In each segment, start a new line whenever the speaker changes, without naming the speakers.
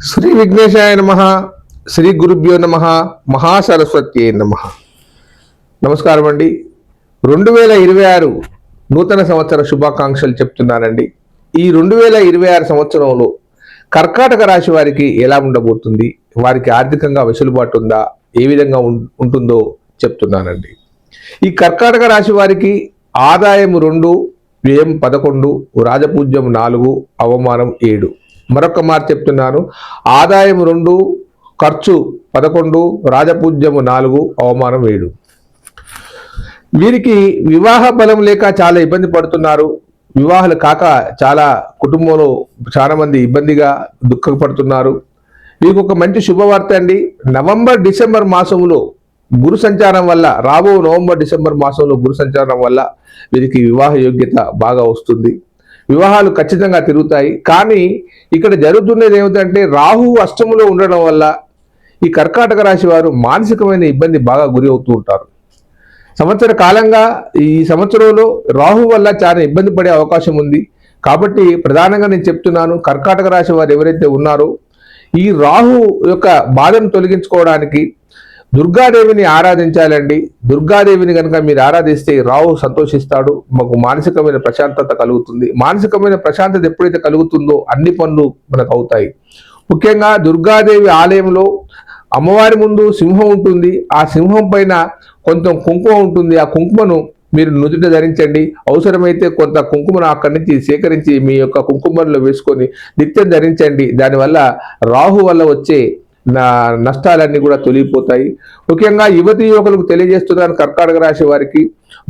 శ్రీ విఘ్నేశాయ నమః. శ్రీ గురుభ్యో నమః. మహాసరస్వత్యే నమః. నమస్కారం అండి. 2026 నూతన సంవత్సర శుభాకాంక్షలు చెప్తున్నానండి. ఈ 2026 సంవత్సరంలో కర్కాటక రాశి వారికి ఎలా ఉండబోతుంది, వారికి ఆర్థికంగా వెసులుబాటు ఉందా, ఏ విధంగా ఉంటుందో చెప్తున్నానండి. ఈ కర్కాటక రాశి వారికి ఆదాయం 2, వ్యయం 11, రాజపూజ్యం 4, అవమానం 7. మరొక మాట చెప్తున్నాను, ఆదాయం 2, ఖర్చు 11, రాజపూజ్యము 4, అవమానం 7. వీరికి వివాహ బలం లేక చాలా ఇబ్బంది పడుతున్నారు. వివాహాలు కాక చాలా కుటుంబంలో చాలా మంది ఇబ్బందిగా దుఃఖపడుతున్నారు. వీరికి ఒక మంచి శుభవార్త అండి. నవంబర్ డిసెంబర్ మాసంలో గురు సంచారం వల్ల, నవంబర్ డిసెంబర్ మాసంలో గురు సంచారం వల్ల వీరికి వివాహ యోగ్యత బాగా వస్తుంది. వివాహాలు ఖచ్చితంగా తిరుగుతాయి. కానీ ఇక్కడ జరుగుతున్నది ఏమిటంటే, రాహు అష్టములో ఉండడం వల్ల ఈ కర్కాటక రాశి వారు మానసికమైన ఇబ్బంది బాగా గురి అవుతూ ఉంటారు. సంవత్సర కాలంగా ఈ సంవత్సరంలో రాహు వల్ల చాలా ఇబ్బంది పడే అవకాశం ఉంది. కాబట్టి ప్రధానంగా నేను చెప్తున్నాను, కర్కాటక రాశి వారు ఎవరైతే ఉన్నారో ఈ రాహు యొక్క బాధను తొలగించుకోవడానికి దుర్గాదేవిని ఆరాధించాలండి. దుర్గాదేవిని కనుక మీరు ఆరాధిస్తే రాహు సంతోషిస్తాడు. మాకు మానసికమైన ప్రశాంతత కలుగుతుంది. మానసికమైన ప్రశాంతత ఎప్పుడైతే కలుగుతుందో అన్ని పనులు మనకు అవుతాయి. ముఖ్యంగా దుర్గాదేవి ఆలయంలో అమ్మవారి ముందు సింహం ఉంటుంది. ఆ సింహం పైన కొంత కుంకుమ ఉంటుంది. ఆ కుంకుమను మీరు నుదుట ధరించండి. అవసరమైతే కొంత కుంకుమను అక్కడి నుంచి సేకరించి మీ యొక్క కుంకుమలో వేసుకొని నిత్యం ధరించండి. దానివల్ల రాహు వల్ల వచ్చే నష్టాలన్నీ కూడా తొలగిపోతాయి. ముఖ్యంగా యువతి యువకులకు తెలియజేస్తున్నాను, కర్కాటక రాశి వారికి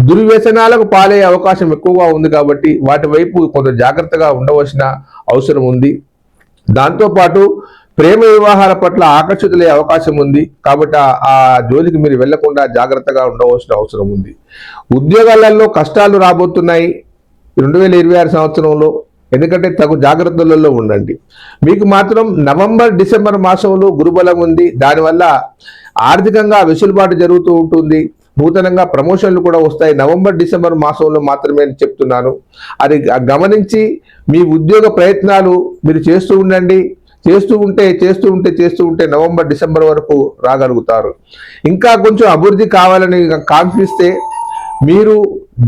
దుర్వ్యసనాలకు పాలయ్యే అవకాశం ఎక్కువగా ఉంది. కాబట్టి వాటి వైపు కొంత జాగ్రత్తగా ఉండవలసిన అవసరం ఉంది. దాంతోపాటు ప్రేమ వివాహాల పట్ల ఆకర్షితులయ్యే అవకాశం ఉంది. కాబట్టి ఆ జోలికి మీరు వెళ్లకుండా జాగ్రత్తగా ఉండవలసిన అవసరం ఉంది. ఉద్యోగాలలో కష్టాలు రాబోతున్నాయి 2026 సంవత్సరంలో. ఎందుకంటే తగు జాగ్రత్తలలో ఉండండి. మీకు మాత్రం నవంబర్ డిసెంబర్ మాసంలో గురుబలం ఉంది. దానివల్ల ఆర్థికంగా వెసులుబాటు జరుగుతూ ఉంటుంది. నూతనంగా ప్రమోషన్లు కూడా వస్తాయి. నవంబర్ డిసెంబర్ మాసంలో మాత్రమే చెప్తున్నాను. అది గమనించి మీ ఉద్యోగ ప్రయత్నాలు మీరు చేస్తూ ఉండండి. చేస్తూ ఉంటే నవంబర్ డిసెంబర్ వరకు రాగలుగుతారు. ఇంకా కొంచెం అభివృద్ధి కావాలని కాంక్షిస్తే మీరు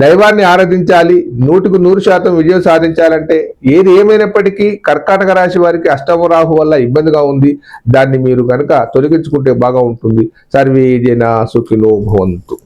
దైవాన్ని ఆరాధించాలి. 100% విజయం సాధించాలంటే ఏది ఏమైనప్పటికీ కర్కాటక రాశి వారికి అష్టమ రాహు వల్ల ఇబ్బందిగా ఉంది. దాన్ని మీరు కనుక తొలగించుకుంటే బాగా ఉంటుంది. సర్వే జనా సుఖినో భవంతు.